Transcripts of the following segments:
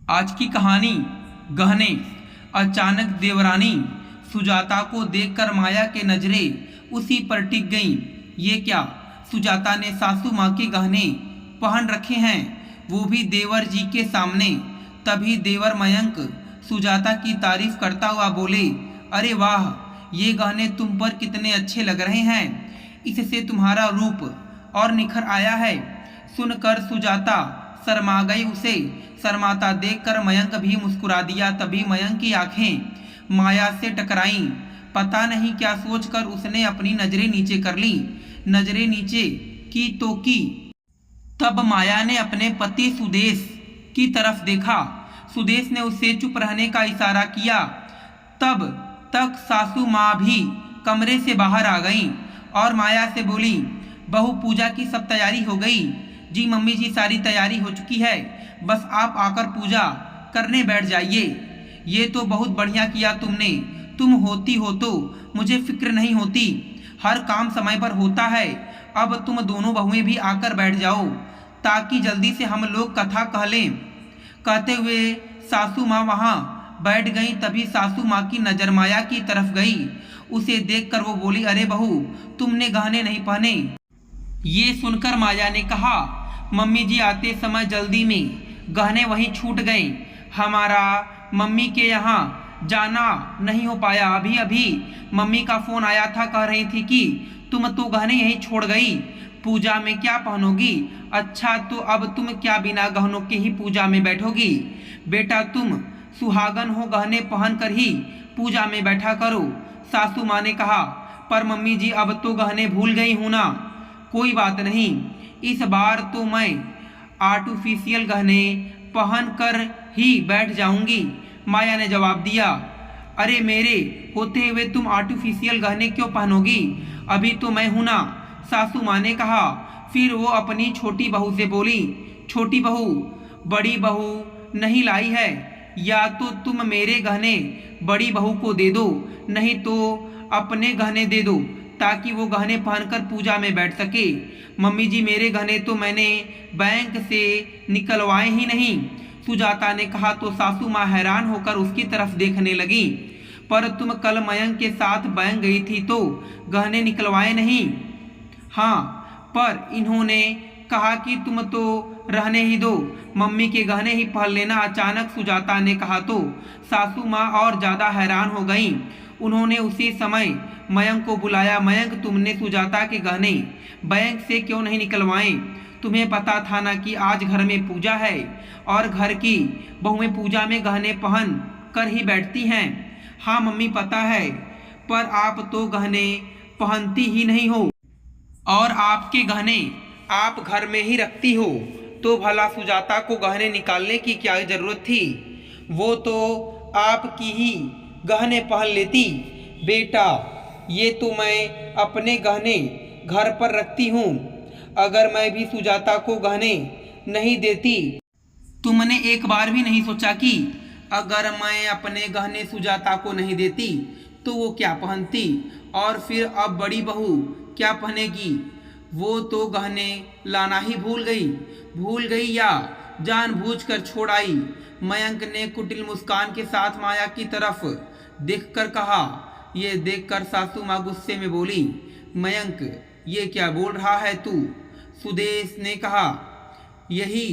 आज की कहानी गहने। अचानक देवरानी सुजाता को देखकर माया के नजरें उसी पर टिक गईं। ये क्या, सुजाता ने सासू माँ के गहने पहन रखे हैं, वो भी देवर जी के सामने। तभी देवर मयंक सुजाता की तारीफ करता हुआ बोले, अरे वाह, ये गहने तुम पर कितने अच्छे लग रहे हैं, इससे तुम्हारा रूप और निखर आया है। सुनकर सुजाता शर्मा गई। उसे शर्माता देखकर मयंक भी मुस्कुरा दिया। तभी मयंक की आंखें माया से टकराईं। पता नहीं क्या सोचकर उसने अपनी नजरें नीचे कर ली। नजरें नीचे की तो की, तब माया ने अपने पति सुदेश की तरफ देखा। सुदेश ने उससे चुप रहने का इशारा किया। तब तक सासू माँ भी कमरे से बाहर आ गईं और माया से बोली, बहू पूजा की सब तैयारी हो गई? जी मम्मी जी, सारी तैयारी हो चुकी है, बस आप आकर पूजा करने बैठ जाइए। ये तो बहुत बढ़िया किया तुमने, तुम होती हो तो मुझे फिक्र नहीं होती, हर काम समय पर होता है। अब तुम दोनों बहुएं भी आकर बैठ जाओ ताकि जल्दी से हम लोग कथा कह लें। कहते हुए सासू माँ वहाँ बैठ गई। तभी सासू माँ की नज़र माया की तरफ गई। उसे देखकर वो बोली, अरे बहू, तुमने गहने नहीं पहने? ये सुनकर माया ने कहा, मम्मी जी आते समय जल्दी में गहने वहीं छूट गए, हमारा मम्मी के यहाँ जाना नहीं हो पाया। अभी अभी मम्मी का फ़ोन आया था, कह रही थी कि तुम तो गहने यहीं छोड़ गई, पूजा में क्या पहनोगी? अच्छा, तो अब तुम क्या बिना गहनों के ही पूजा में बैठोगी? बेटा, तुम सुहागन हो, गहने पहन कर ही पूजा में बैठा करो। सासू माँ ने कहा, पर मम्मी जी अब तो गहने भूल गई हूँ ना। कोई बात नहीं, इस बार तो मैं आर्टिफिशियल गहने पहन कर ही बैठ जाऊंगी। माया ने जवाब दिया, अरे मेरे होते हुए तुम आर्टिफिशियल गहने क्यों पहनोगी? अभी तो मैं हूं ना। सासू माँ ने कहा। फिर वो अपनी छोटी बहू से बोली, छोटी बहू, बड़ी बहू नहीं लाई है, या तो तुम मेरे गहने बड़ी बहू को दे दो, नहीं तो अपने गहने दे दो ताकि वो गहने पहनकर पूजा में बैठ सके। मम्मी जी, मेरे गहने तो मैंने बैंक से निकलवाए ही नहीं, सुजाता ने कहा। तो सासू माँ हैरान होकर उसकी तरफ देखने लगी। पर तुम कल मयंक के साथ बैंक गई थी तो गहने निकलवाए नहीं? हाँ, पर इन्होंने कहा कि तुम तो रहने ही दो, मम्मी के गहने ही पहन लेना। अचानक सुजाता ने कहा तो सासू माँ और ज़्यादा हैरान हो गईं। उन्होंने उसी समय मयंक को बुलाया। मयंक, तुमने सुजाता के गहने बैंक से क्यों नहीं निकलवाए? तुम्हें पता था ना कि आज घर में पूजा है और घर की बहुएं पूजा में गहने पहन कर ही बैठती हैं। हाँ मम्मी, पता है, पर आप तो गहने पहनती ही नहीं हो और आपके गहने आप घर में ही रखती हो, तो भला सुजाता को गहने निकालने की क्या ज़रूरत थी? वो तो आपकी ही गहने पहन लेती। बेटा, ये तो मैं अपने गहने घर पर रखती हूँ, अगर मैं भी सुजाता को गहने नहीं देती, तुमने एक बार भी नहीं सोचा कि अगर मैं अपने गहने सुजाता को नहीं देती तो वो क्या पहनती? और फिर अब बड़ी बहू क्या पहनेगी? वो तो गहने लाना ही भूल गई या जानबूझकर छोड़ आई? मयंक ने कुटिल मुस्कान के साथ माया की तरफ देखकर कहा। ये देखकर सासू माँ गुस्से में बोली, मयंक, ये क्या बोल रहा है तू? सुदेश ने कहा, यही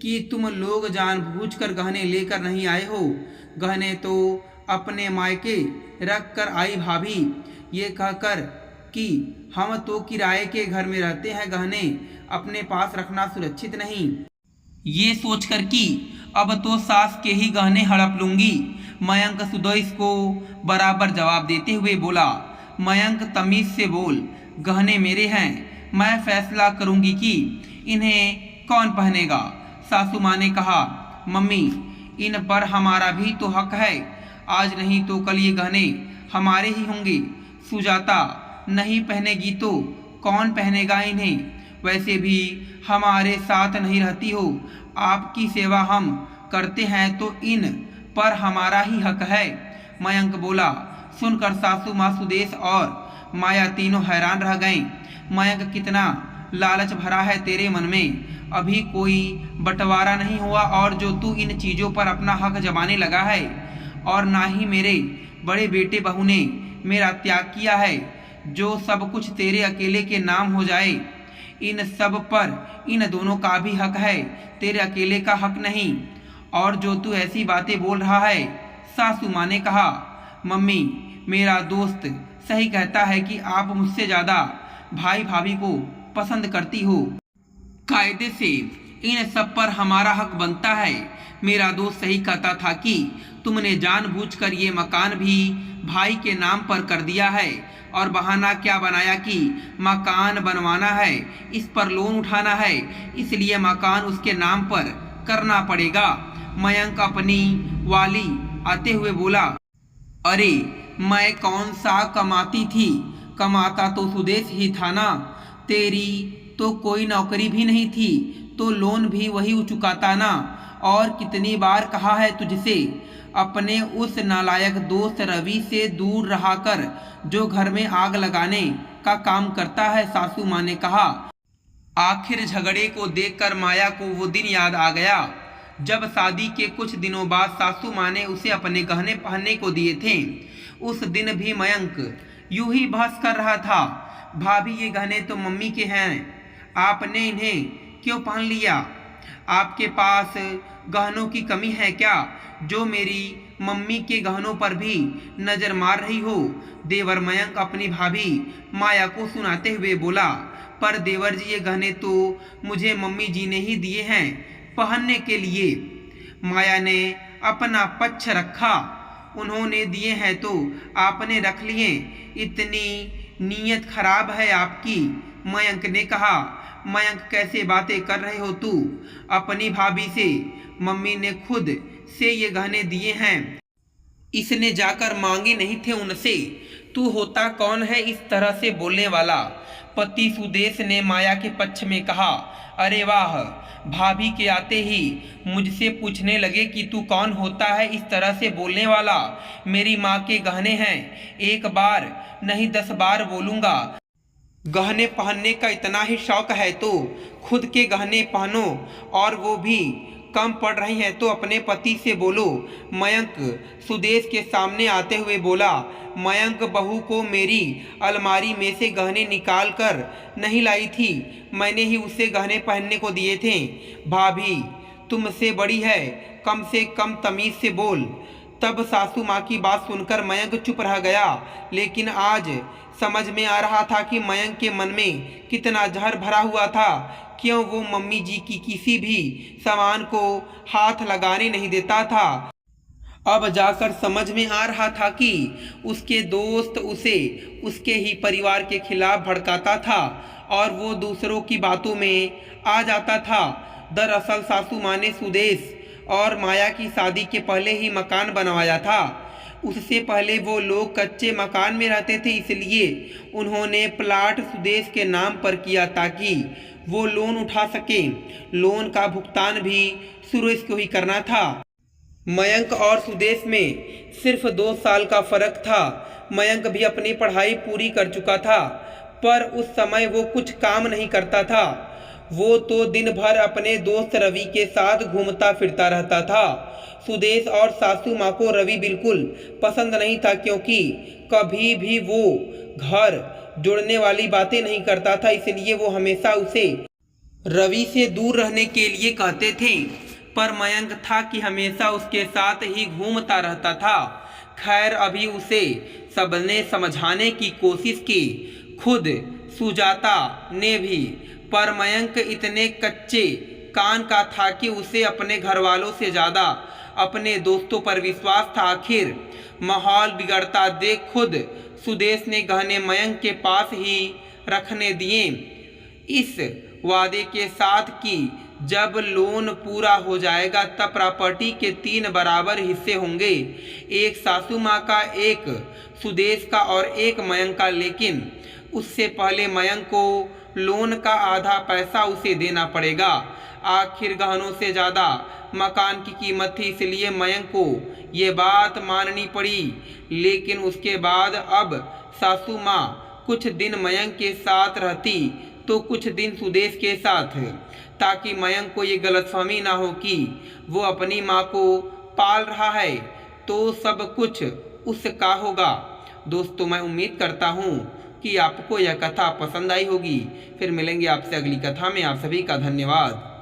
कि तुम लोग जानबूझकर गहने लेकर नहीं आए हो, गहने तो अपने मायके रख कर आई भाभी, ये कहकर कि हम तो किराए के घर में रहते हैं, गहने अपने पास रखना सुरक्षित नहीं। ये सोचकर कि अब तो सास के ही गहने हड़प लूंगी। मयंक सुदेश को बराबर जवाब देते हुए बोला, मयंक तमीज से बोल, गहने मेरे हैं, मैं फैसला करूंगी कि इन्हें कौन पहनेगा। सासू माँ ने कहा, मम्मी, इन पर हमारा भी तो हक है, आज नहीं तो कल ये गहने हमारे ही होंगे। सुजाता नहीं पहनेगी तो कौन पहनेगा इन्हें? वैसे भी हमारे साथ नहीं रहती हो, आपकी सेवा हम करते हैं तो इन पर हमारा ही हक है। मयंक बोला। सुनकर सासू माँ, सुदेश और माया तीनों हैरान रह गए। मयंक, कितना लालच भरा है तेरे मन में, अभी कोई बंटवारा नहीं हुआ और जो तू इन चीज़ों पर अपना हक जमाने लगा है, और ना ही मेरे बड़े बेटे बहू ने मेरा त्याग किया है। जो सब कुछ तेरे अकेले के नाम हो जाए, इन सब पर इन दोनों का भी हक है, तेरे अकेले का हक नहीं। और जो तू ऐसी बातें बोल रहा है। सासू माँ ने कहा, मम्मी, मेरा दोस्त सही कहता है कि आप मुझसे ज़्यादा भाई भाभी को पसंद करती हो। कायदे से इन सब पर हमारा हक बनता है। मेरा दोस्त सही कहता था कि तुमने जानबूझकर ये मकान भी भाई के नाम पर कर दिया है, और बहाना क्या बनाया कि मकान बनवाना है, इस पर लोन उठाना है, इसलिए मकान उसके नाम पर करना पड़ेगा। मयंक अपनी वाली आते हुए बोला, अरे मैं कौन सा कमाती थी, कमाता तो सुदेश ही था ना। तेरी तो कोई नौकरी भी नहीं थी, तो लोन भी वही चुकाता ना। और कितनी बार कहा है तुझसे, अपने उस नालायक दोस्त रवि से दूर रहा कर, जो घर में आग लगाने का काम करता है। सासू माँ ने कहा। आखिर झगड़े को देखकर माया को वो दिन याद आ गया जब शादी के कुछ दिनों बाद सासू माँ ने उसे अपने गहने पहनने को दिए थे। उस दिन भी मयंक यूं ही बहस कर रहा था, भाभी ये गहने तो मम्मी के हैं, आपने इन्हें क्यों पहन लिया? आपके पास गहनों की कमी है क्या, जो मेरी मम्मी के गहनों पर भी नजर मार रही हो? देवर मयंक अपनी भाभी माया को सुनाते हुए बोला, पर देवर जी, ये गहने तो मुझे मम्मी जी ने ही दिए हैं पहनने के लिए। माया ने अपना पक्ष रखा, उन्होंने दिए हैं तो आपने रख लिए, इतनी नीयत खराब है आपकी। मयंक ने कहा। मयंक, कैसे बातें कर रहे हो तू अपनी भाभी से? मम्मी ने खुद से ये गहने दिए हैं, इसने जाकर मांगे नहीं थे उनसे। तू होता कौन है इस तरह से बोलने वाला? पति सुदेश ने माया के पक्ष में कहा। अरे वाह, भाभी के आते ही मुझसे पूछने लगे कि तू कौन होता है इस तरह से बोलने वाला? मेरी माँ के गहने हैं, एक बार नहीं 10 बार बोलूँगा। गहने पहनने का इतना ही शौक है तो खुद के गहने पहनो, और वो भी कम पड़ रही हैं तो अपने पति से बोलो। मयंक सुदेश के सामने आते हुए बोला। मयंक, बहू को मेरी अलमारी में से गहने निकाल कर नहीं लाई थी, मैंने ही उसे गहने पहनने को दिए थे। भाभी तुमसे बड़ी है, कम से कम तमीज से बोल। तब सासू माँ की बात सुनकर मयंक चुप रह गया, लेकिन आज समझ में आ रहा था कि मयंक के मन में कितना जहर भरा हुआ था। क्यों वो मम्मी जी की किसी भी सामान को हाथ लगाने नहीं देता था। अब जाकर समझ में आ रहा था कि उसके दोस्त उसे उसके ही परिवार के खिलाफ भड़काता था और वो दूसरों की बातों में आ जाता था। दरअसल सासू माँ ने सुदेश और माया की शादी के पहले ही मकान बनवाया था। उससे पहले वो लोग कच्चे मकान में रहते थे, इसलिए उन्होंने प्लाट सुदेश के नाम पर किया ताकि वो लोन उठा सके। लोन का भुगतान भी सुरेश को ही करना था। मयंक और सुदेश में सिर्फ 2 साल का फर्क था। मयंक भी अपनी पढ़ाई पूरी कर चुका था, पर उस समय वो कुछ काम नहीं करता था। वो तो दिन भर अपने दोस्त रवि के साथ घूमता फिरता रहता था। सुदेश और सासू माँ को रवि बिल्कुल पसंद नहीं था, क्योंकि कभी भी वो घर जोड़ने वाली बातें नहीं करता था, इसलिए वो हमेशा उसे रवि से दूर रहने के लिए कहते थे। पर मयंक था कि हमेशा उसके साथ ही घूमता रहता था। खैर, अभी उसे सबने समझाने की कोशिश की, खुद सुजाता ने भी, पर मयंक इतने कच्चे कान का था कि उसे अपने घर वालों से ज़्यादा अपने दोस्तों पर विश्वास था। आखिर माहौल बिगड़ता देख खुद सुदेश ने गहने मयंक के पास ही रखने दिए, इस वादे के साथ कि जब लोन पूरा हो जाएगा तब प्रॉपर्टी के 3 बराबर हिस्से होंगे, एक सासू माँ का, एक सुदेश का और एक मयंक का। लेकिन उससे पहले मयंक को लोन का आधा पैसा उसे देना पड़ेगा। आखिर गहनों से ज़्यादा मकान की कीमत थी, इसलिए मयंक को ये बात माननी पड़ी। लेकिन उसके बाद अब सासू माँ कुछ दिन मयंक के साथ रहती तो कुछ दिन सुदेश के साथ। ताकि मयंक को ये गलतफहमी ना हो कि वो अपनी माँ को पाल रहा है तो सब कुछ उसका होगा। दोस्तों, मैं उम्मीद करता हूँ कि आपको यह कथा पसंद आई होगी। फिर मिलेंगे आपसे अगली कथा में। आप सभी का धन्यवाद।